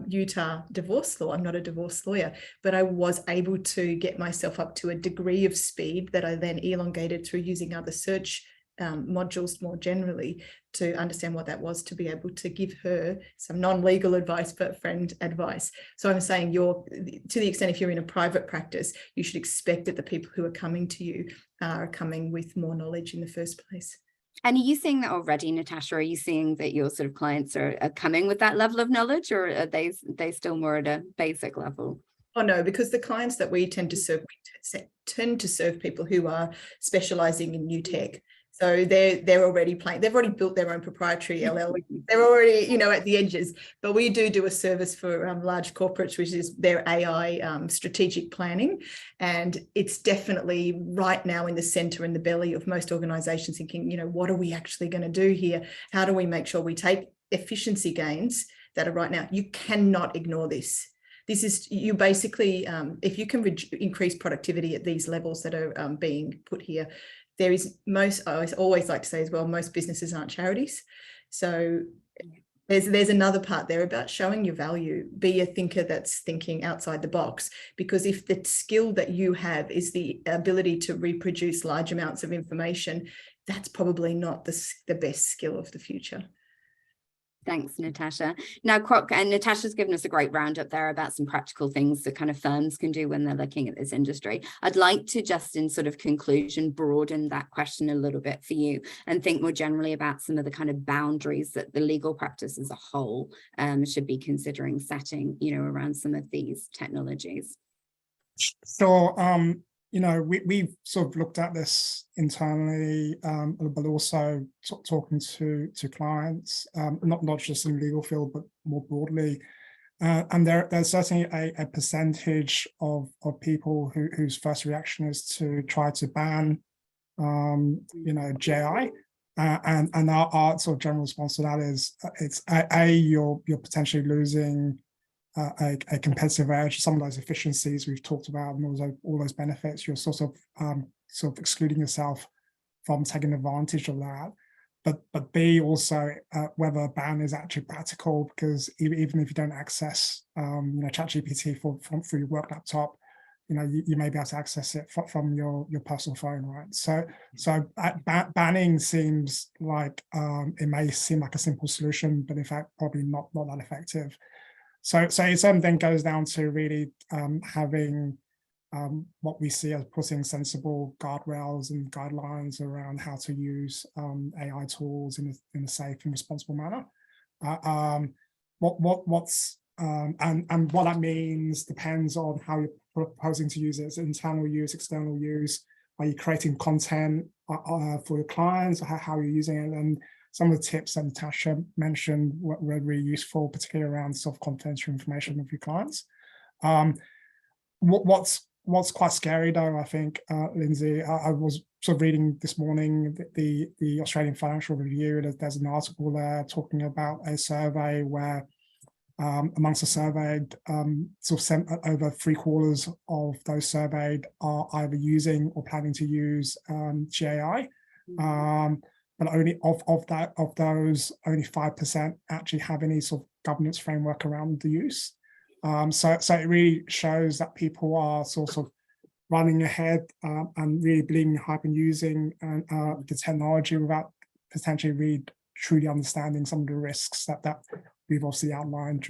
Utah divorce law. I'm not a divorce lawyer, but I was able to get myself up to a degree of speed that I then elongated through using other search modules more generally to understand what that was, to be able to give her some non-legal advice, but friend advice. So I'm saying to the extent if you're in a private practice, you should expect that the people who are coming to you are coming with more knowledge in the first place. And are you seeing that already, Natasha? Are you seeing that your sort of clients are coming with that level of knowledge, or are they still more at a basic level? Oh no, because the clients that we tend to serve people who are specializing in new tech. So they're already playing, they've already built their own proprietary LLM. They're already, at the edges. But we do a service for large corporates, which is their AI strategic planning. And it's definitely right now in the center, in the belly of most organizations thinking, what are we actually going to do here? How do we make sure we take efficiency gains that are right now? You cannot ignore this. This is, you basically, if you can increase productivity at these levels that are being put here, I always like to say as well, most businesses aren't charities. So there's another part there about showing your value. Be a thinker that's thinking outside the box, because if the skill that you have is the ability to reproduce large amounts of information, that's probably not the best skill of the future. Thanks, Natasha. Now, and Natasha's given us a great roundup there about some practical things that kind of firms can do when they're looking at this industry. I'd like to just in sort of conclusion, broaden that question a little bit for you and think more generally about some of the kind of boundaries that the legal practice as a whole should be considering setting, around some of these technologies. So, we've sort of looked at this internally, but also talking to clients, not just in the legal field, but more broadly. And there's certainly a percentage of people whose first reaction is to try to ban, JI. And our sort of general response to that is it's you're potentially losing a competitive edge, some of those efficiencies we've talked about, and all those benefits. You're sort of excluding yourself from taking advantage of that. But B, also whether a ban is actually practical, because even if you don't access ChatGPT through your work laptop, you may be able to access it from your personal phone, right? So banning seems like it may seem like a simple solution, but in fact probably not that effective. So it then goes down to really having what we see as putting sensible guardrails and guidelines around how to use AI tools in a safe and responsible manner. And what that means depends on how you're proposing to use it. Is it internal use, external use? Are you creating content for your clients? How are you using it? And some of the tips that Natasha mentioned were really useful, particularly around self-confidential information of your clients. What's quite scary though, I think, Lindsay, I was sort of reading this morning the Australian Financial Review. There's an article there talking about a survey where amongst the surveyed, over 3/4 of those surveyed are either using or planning to use GAI. But only of those, only 5% actually have any sort of governance framework around the use. So it really shows that people are sort of running ahead and really believing hype and using the technology without potentially really truly understanding some of the risks that we've obviously outlined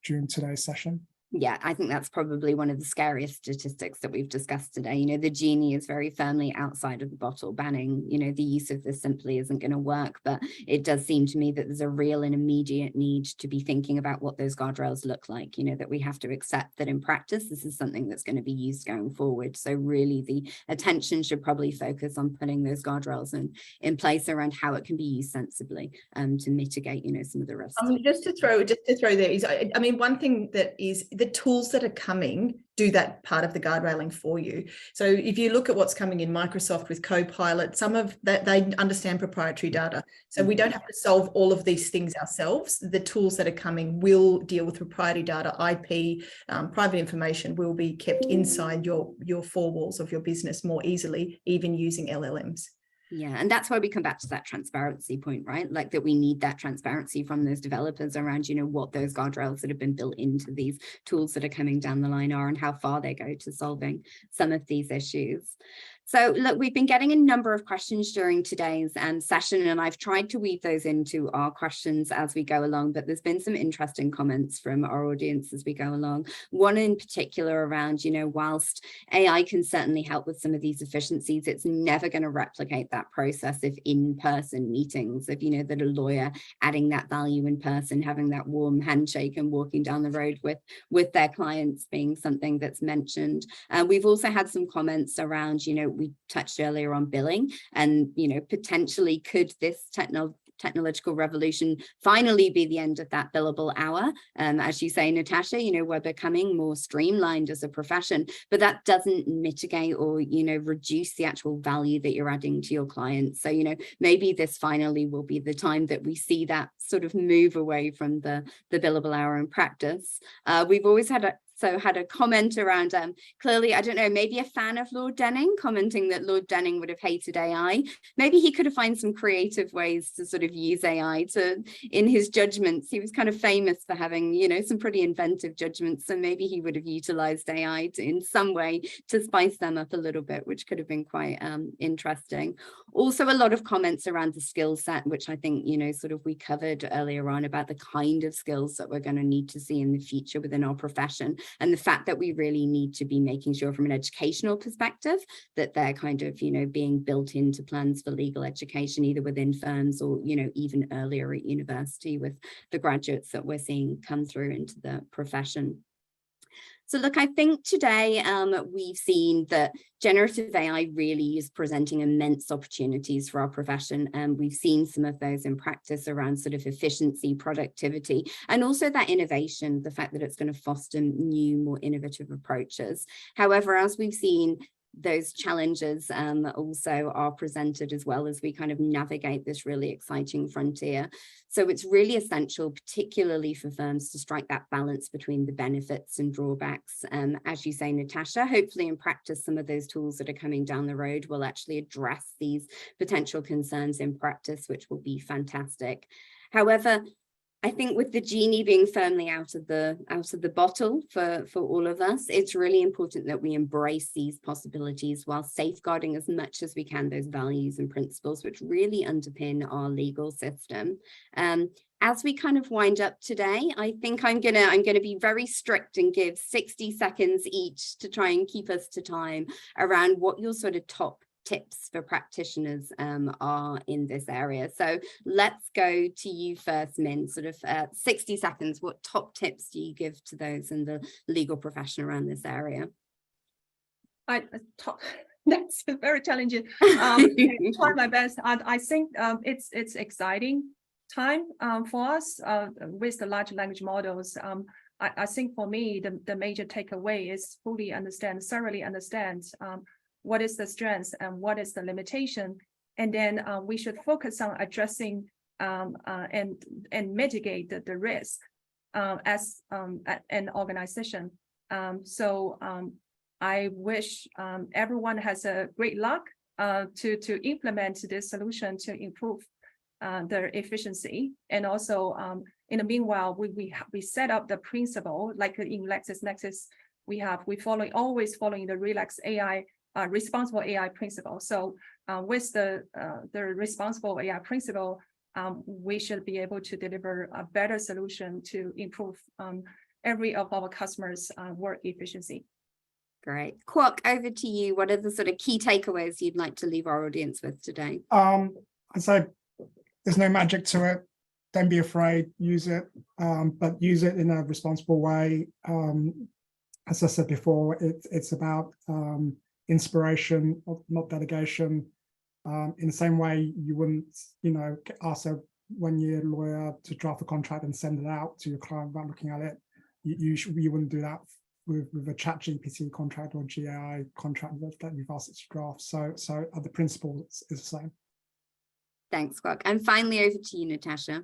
during today's session. Yeah, I think that's probably one of the scariest statistics that we've discussed today. You know, the genie is very firmly outside of the bottle, banning, you know, the use of this simply isn't going to work. But it does seem to me that there's a real and immediate need to be thinking about what those guardrails look like, you know, that we have to accept that in practice, this is something that's going to be used going forward. So really the attention should probably focus on putting those guardrails in place around how it can be used sensibly to mitigate, you know, some of the risks. Just to throw there is, I mean, one thing that is, the tools that are coming do that part of the guardrailing for you. So if you look at what's coming in Microsoft with Copilot, some of that, they understand proprietary data. So we don't have to solve all of these things ourselves. The tools that are coming will deal with proprietary data, IP, private information will be kept inside your four walls of your business more easily, even using LLMs. Yeah, and that's why we come back to that transparency point, right? Like that we need that transparency from those developers around, you know, what those guardrails that have been built into these tools that are coming down the line are and how far they go to solving some of these issues. So look, we've been getting a number of questions during today's session, and I've tried to weave those into our questions as we go along, but there's been some interesting comments from our audience as we go along. One in particular around, you know, whilst AI can certainly help with some of these efficiencies, it's never going to replicate that process of in-person meetings, of, you know, that a lawyer adding that value in person, having that warm handshake and walking down the road with their clients being something that's mentioned. We've also had some comments around, you know, we touched earlier on billing and, you know, potentially could this technological revolution finally be the end of that billable hour? As you say, Natasha, you know, we're becoming more streamlined as a profession, but that doesn't mitigate or, you know, reduce the actual value that you're adding to your clients. So, you know, maybe this finally will be the time that we see that sort of move away from the billable hour in practice. We've always had a comment around, clearly, I don't know, maybe a fan of Lord Denning, commenting that Lord Denning would have hated AI. Maybe he could have found some creative ways to sort of use AI in his judgments. He was kind of famous for having, you know, some pretty inventive judgments. So maybe he would have utilized AI in some way to spice them up a little bit, which could have been quite interesting. Also, a lot of comments around the skill set, which I think, you know, sort of we covered earlier on about the kind of skills that we're going to need to see in the future within our profession. And the fact that we really need to be making sure from an educational perspective that they're kind of, you know, being built into plans for legal education, either within firms or, you know, even earlier at university with the graduates that we're seeing come through into the profession. So look, I think today we've seen that generative AI really is presenting immense opportunities for our profession. And we've seen some of those in practice around sort of efficiency, productivity, and also that innovation, the fact that it's going to foster new, more innovative approaches. However, as we've seen, those challenges also are presented as well as we kind of navigate this really exciting frontier. So it's really essential, particularly for firms, to strike that balance between the benefits and drawbacks. As you say, Natasha, hopefully in practice, some of those tools that are coming down the road will actually address these potential concerns in practice, which will be fantastic. However, I think with the genie being firmly out of the bottle for all of us, it's really important that we embrace these possibilities while safeguarding as much as we can those values and principles which really underpin our legal system. As we kind of wind up today, I think I'm gonna be very strict and give 60 seconds each to try and keep us to time around what your sort of top tips for practitioners are in this area. So let's go to you first, Min, sort of 60 seconds. What top tips do you give to those in the legal profession around this area? That's very challenging. Try my best. I think it's exciting time for us with the large language models. I think for me, the major takeaway is thoroughly understand what is the strength and what is the limitation, and then we should focus on addressing and mitigate the risk. as an organization. I wish everyone has a great luck to implement this solution to improve their efficiency. And also, in the meanwhile, we set up the principle, like in LexisNexis, we always following the Relax AI, responsible AI principle. So with the responsible AI principle, we should be able to deliver a better solution to improve every of our customers' work efficiency. Great. Kwok, over to you. What are the sort of key takeaways you'd like to leave our audience with today? I'd say there's no magic to it. Don't be afraid, use it, but use it in a responsible way. As I said before, it's about inspiration, not delegation. In the same way, you wouldn't, ask a one-year lawyer to draft a contract and send it out to your client without looking at it. You wouldn't do that with a chatgpt contract or GAI contract that you've asked it to draft. So the principle is the same. Thanks, Kwok. And finally, over to you, Natasha.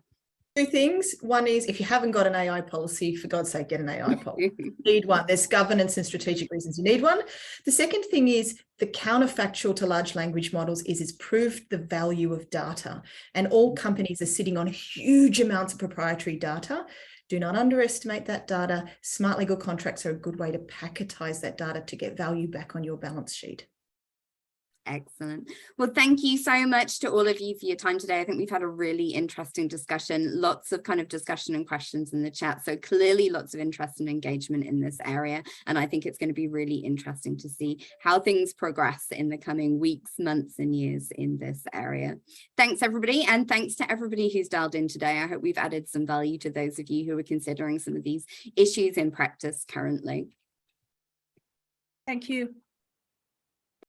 Two things. One is, if you haven't got an AI policy, for God's sake, get an AI policy. You need one. There's governance and strategic reasons you need one. The second thing is, the counterfactual to large language models is it's proved the value of data. And all companies are sitting on huge amounts of proprietary data. Do not underestimate that data. Smart legal contracts are a good way to packetize that data to get value back on your balance sheet. Excellent. Well, thank you so much to all of you for your time today. I think we've had a really interesting discussion, lots of kind of discussion and questions in the chat. So clearly lots of interest and engagement in this area. And I think it's going to be really interesting to see how things progress in the coming weeks, months and years in this area. Thanks, everybody. And thanks to everybody who's dialed in today. I hope we've added some value to those of you who are considering some of these issues in practice currently. Thank you.